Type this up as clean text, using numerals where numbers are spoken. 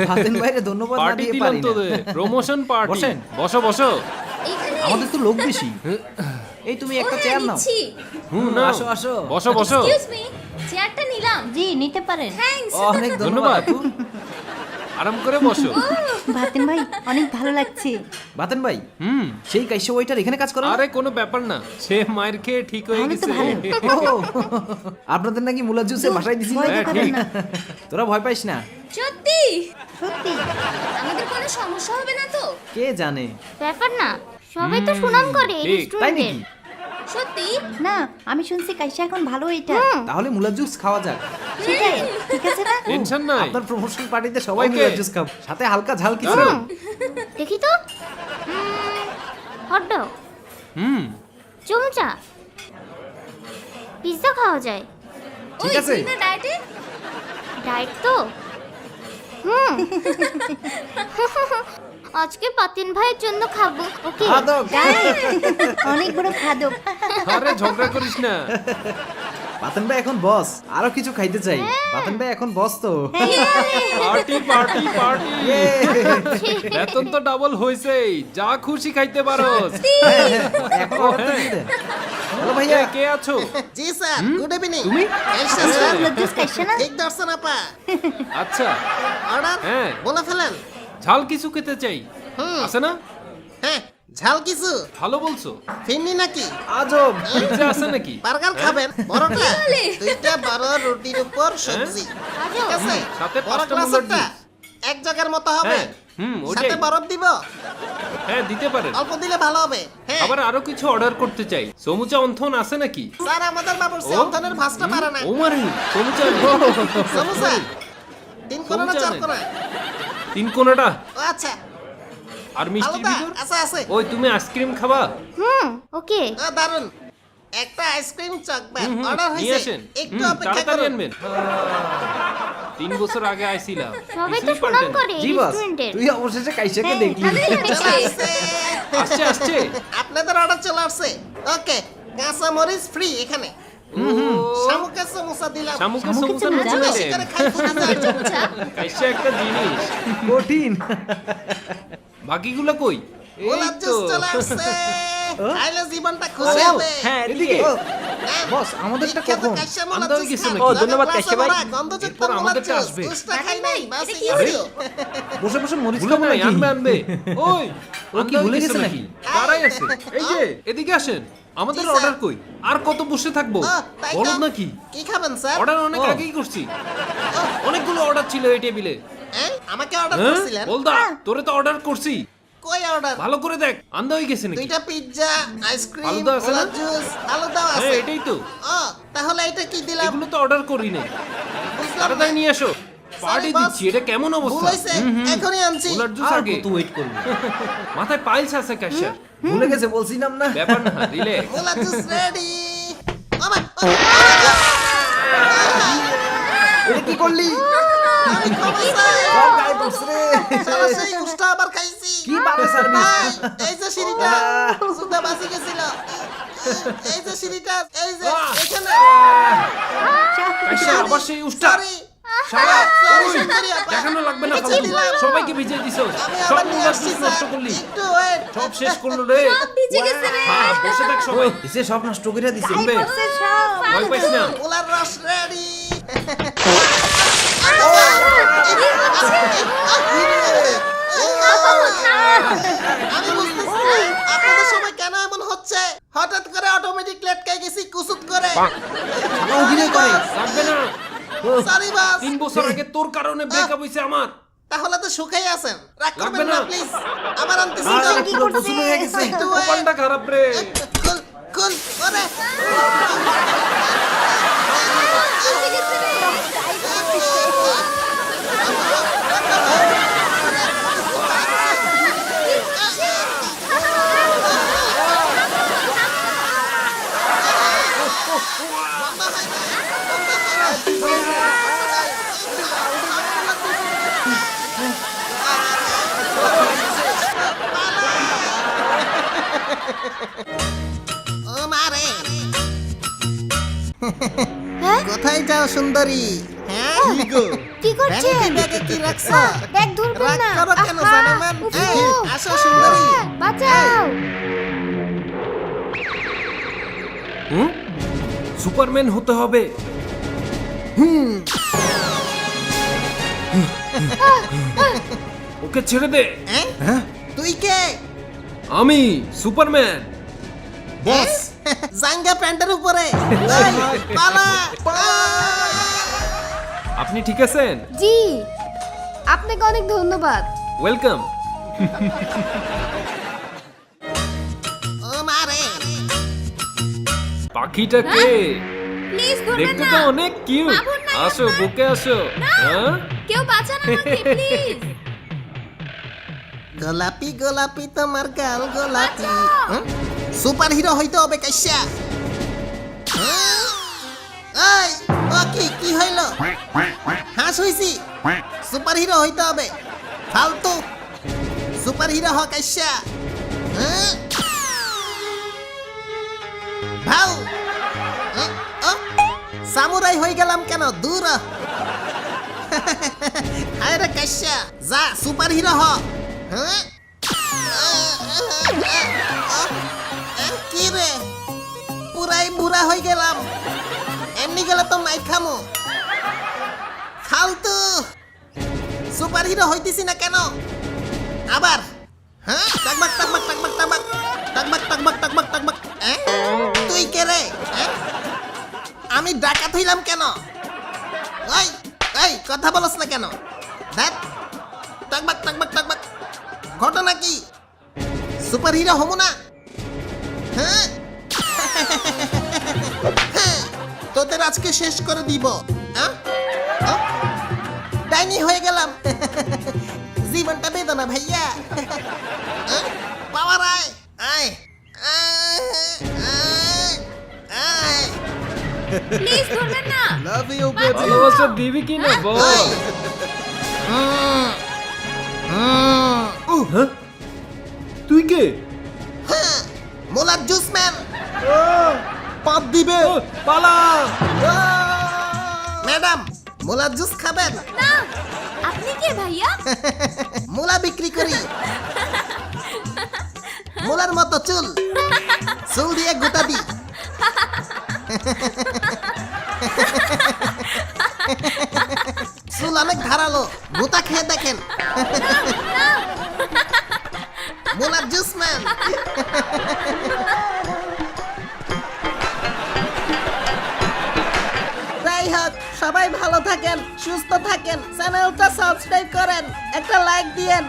বাতেন ভাইরে ধন্যবাদ না পার্টি দিয়ে দিলাম পারি না। তোদের প্রমোশন পার্টি বসেন। বসো বসো এইখানে আমাদের তো লোক বেশি। এই তুমি একটা চেয়ার নাও। নিচ্ছি। নাও। আসো আসো। বসো বসো এক্সকিউজ মি, চেয়ারটা নিলাম। জি নিতে পারেন। থ্যাঙ্কস। অনেক ধন্যবাদ ধন্যবাদ। আপু। আরাম করে বসো বাতেন ভাই অনেক ভালো লাগছে। বাতেন ভাই হুম সেই কাইশা ওইটার এখানে কাজ করে না? আরে কোনো ব্যাপার না, সে মায়ের খেয়ে ঠিক হয়ে তাহলে তো গেছে ভালো। ও, আপনাদের নাকি মুলা জুসে বাসায় দিছিল? ভয় হ্যাঁ, দেখাবেন ঠিক। না। তোরা ভয় পাইস না, সত্যি সত্যি আমাদের কোনো সমস্যা হবে না তো? কে জানে। ব্যাপার না, সবাই তো সুনাম করে ঠিক, তাই রেস্টুরেন্টের। নাকি? সত্যি না, আমি শুনছি কাইসা এখন ভালো এটা। তাহলে মুলা জুস খাওয়া যাক। সেটাই ঠিক আছে না? টেনশন নাই আপনার প্রমোশন পার্টিতে সবাই Okay. মুলা জুস খাবো, সাথে হালকা ঝাল কিছু। দারুণ। দেখি তো হটডগ, হুম চমচা, পিৎজা খাওয়া যায়। ঠিক ওই আছে। তুই না ডায়েটে? ডায়েট তো হুম আজকে পাতিন ভাইয়ের জন্য খাবো। ওকে আদক। অনেক বড় খাদক। আরে ঝগড়া করিস না বাতেন ভাই এখন বস, আরো কিছু খাইতে চাই। বাতেন ভাই এখন বস তো। পার্টি পার্টি পার্টি ইয়ে। বেতন তো ডাবল হইছেই, যা খুশি খাইতে পারোস এখন অর্ডারটা দিয়ে দেন। হ্যালো ভাইয়া, কে আছো জি স্যার, গুড ইভিনিং। তুমি? লজ্জাস কাইসা না? ঠিক দর্শন আপা। আচ্ছা অর্ডার হ্যাঁ। বলে ফেলেন। ঝাল কিছু খেতে চাই আছে না? হ্যাঁ, ঝাল কিছু। ভালো বলছো। ফিরনি নাকি? আজব। পিৎজা আছে নাকি? বার্গার খাবেন? বড়টা দুইটা বড় রুটির উপর সবজি। ঠিক আছে? সাথে বড় 5টা গ্লাসেরটা মুলার এক জায়গার মতো হবে। হ্যাঁ, ওটাই। সাথে বরফ দিব? হ্যাঁ দিতে পারেন। অল্প দিলে ভালো হবে। হ্যাঁ। আবার আরো কিছু অর্ডার করতে চাই। সমুচা অন্থন আছে নাকি? স্যার আমাদের বাবুর্চি ও। অন্তনের ভাঁজটা পারে না। ও মারি সমুচা সমস্যা? তিন কোনা না সমুচা চার নেই। কোনা? তিন কোনাটা ও আচ্ছা। আর মিষ্টির আলাদা ভিতর আছে আছে। ওই তুমি আইসক্রিম খাবা? ওকে ও, দারুন। একটা আইসক্রিম চকলেট হুম, অর্ডার নিয়ে হয়েছে। আসেন। একটু অপেক্ষা তাড়াতাড়ি করুন। আনবেন। 3 বছর আগে আইছিলাম। সবাই তো কিছুই সুনাম পাল্টে না। করে জি বস, রেস্টুরেন্টের। তুই অবশেষে কাইসাকে দেখলি। চলে আসছে। আসছে আসছে। আপনাদের অর্ডার চলে আসছে। ওকে, কাঁচা মরিচ ফ্রি এখানে। শামুকের সমোসা দিলাম। শামুকের শামুকের সমুচা সমুচা? না বেশি করে খাই ফুটে যায়। কাইসা একটা জিনিস। কঠিন। বাকিগুলো কই? এই গোলাপ তো। জুস চলে আসছে। খাইলে জীবনটা খুশি ও, হবে। হ্যাঁ এদিকে। হ্যাঁ, বস, আমাদেরটা বিখ্যাত কখন? কাইসা মোলা আন্দাজ জুস গেছে খান। নাকি? ও, লাগে ধন্যবাদ গ্লাসে কাইসা ভাই। ভরা গন্ধযুক্ত এরপর মোলা আমাদেরটা জুস। আসবে। জুসটা খাই নাই, বাস এটা কি এই হলো? বসে বসে মরিচ ভুলে খাবো নাই, নাকি? আনবে আনবে। ওই ও কি আন্দাজ ভুলে গেছে গেছে নাকি? দাঁড়াই আছে। এই যে এদিকে আসেন। আমাদের জি, স্যার। অর্ডার কই? আর কত বসে থাকবো? ও, তাই তো। বলো নাকি? কি খাবেন স্যার? অর্ডার অনেক ও। আগেই করছি। অনেকগুলো অর্ডার ছিল এই টেবিলে। হ্যাঁ, আমাকে অর্ডার হ্যাঁ? করছিলেন? বলদা তোরে তো অর্ডার করছি। কই অর্ডার? ভালো করে দেখ, আন্দা হয়ে গেছে নাকি? দুইটা পিৎজা, আইসক্রিম, আলাদা আছে না? মোলা জুস, আলাদাও হ্যাঁ আছে। এটাই তো। ও, তাহলে এটা কি দিলাম? এগুলো তো অর্ডার করি নাই। বুঝলাম তাড়াতাড়ি না। নিয়ে আসো। Party boss। দিচ্ছি, এটা কেমন ভুল অবস্থা? হয়েছে, এখনই আনছি। ওনার জুস আর আগে। কত ওয়েট করবি? মাথায় পাইলস আছে কাশার। ভুলে গেছে বলছিলাম না। ব্যাপার না, রিল্যাক্স। মোলা জুস রেডি। এটা কি করলি? আমি ক্ষমা চাই। সব গায়ে পড়ছে রে। শালা সেই উষ্টা আবার খাইছি। কি বাজে সার্ভিস। ভাই, এই যে সিঁড়িটা, সুদ্ধা বাঁচি গেছিল। এই যে সিঁড়িটা, এই যে এখানে। কাশা আবার সেই উস্তা। Sorry, শালা, sorry, ওই, সুন্দরী আপা। দেখানো লাগবে না এটা ফালতু। দিলাম। সবাইকে ভিজিয়ে দিছো। আমি সব আবার নিয়ে মুলার আসছি, জুস নষ্ট স্যার। করলি। একটু wait। সব শেষ করলো রে। ভিজে গেছে রে। হ্যাঁ, বসে থাক সবাই। এসে সব নষ্ট করে দিছে। শুনবে? পড়ছে সব। ভয় পাইস না। মোলার রস রেডি। আমি বুঝতেছি না, আপনাদের সময় কেন এমন হচ্ছে? হঠাৎ করে অটোমেটিক লেটকে গেছি কুসুত করে। অভিনয় করে। লাগবে না। সরি বাস। 3 বছর আগে তোর কারণে ব্রেকআপ হইছে আমার। তাহলে তো সুখেই আছেন, রাগ লাগবে করবেন না না। প্লিজ। আমার আনতেছি আর তো। পুরো গোসল হয়ে গেছে। একটু wait। কপালটা খারাপ রে। খুল খুল ওরে। ও মারে। কোথায় যাও সুন্দরী? হ্যাঁ, কি গো কি করছেন ভ্যানিটি ব্যাগে কি রাখছো ব্যাগ ধরবেন রাগ না করো কেন আহা, জানেমান উফ, এই উফ, আসো সুন্দরী বাঁচাও হুম সুপারম্যান হতে হবে ওকে ছেড়ে দে হ্যাঁ তুই কে আমি সুপারম্যান বস জাঙ্গা প্যান্টের উপরে এই, পালা আপনি ঠিক আছেন জি আপনাকে অনেক ধন্যবাদ ওয়েলকাম ও মারে পাখিটা কে প্লিজ ধরবেন দেখতে না তো অনেক কিউট মামুন না, আসো না। বুকে আসো হ্যাঁ কেউ বাঁচান আমাকে প্লিজ গোলাপি গোলাপি তোমার গাল গোলাপি সুপার হিরো হইতে হবে কাইসা এই ও কি হইল হাস হইছি সুপার হিরো হইতে হবে ফালতু সুপার হিরো হ কাইসা ভাল সামুরাই হয়ে গেলাম কেন দূর হায় রে কাইসা যা সুপার হিরো হ হ্যাঁ কি রে পুরাই বুড়া হয়ে গেলাম এমনি গেলে তো মাই খামো ফালতু সুপার হিরো হইতেছি না কেন আবার হ্যাঁ টাকবাক টাকবাক টাকবাক টাকবাক টাকবাক টাকবাক টাকবাক টাকবাক তুই কে রে আমি ডাকাত হইলাম কেন ওই এই কথা বলছ না কেন দেখ টাকবাক টাকবাক টাকবাক ঘটনা কি সুপার হিরো হমু না হ্যাঁ তোদের আজকে শেষ করে দিব ডাইনি হয়ে গেলাম জীবনটা বেদনা ভাইয়া পাওয়ার আয় আয় প্লিজ ধরবেন না লাভ ইউ বেবি ভালোবাসা দিবি কি না বল হ্যাঁ তুই কে মোলার জুস ম্যান পাপ দিবে ও, পালা ম্যাডাম মোলার জুস খাবেন না আপনি কে ভাইয়া মোলা বিক্রি করি মোলার মতো চুল চুল দিয়ে গোটা দি চুল অনেক ধারালো গোটা খেয়ে দেখেন মোলার জুস ম্যান যাই হোক সবাই ভালো থাকেন সুস্থ থাকেন চ্যানেলটা সাবস্ক্রাইব করেন একটা লাইক দিয়েন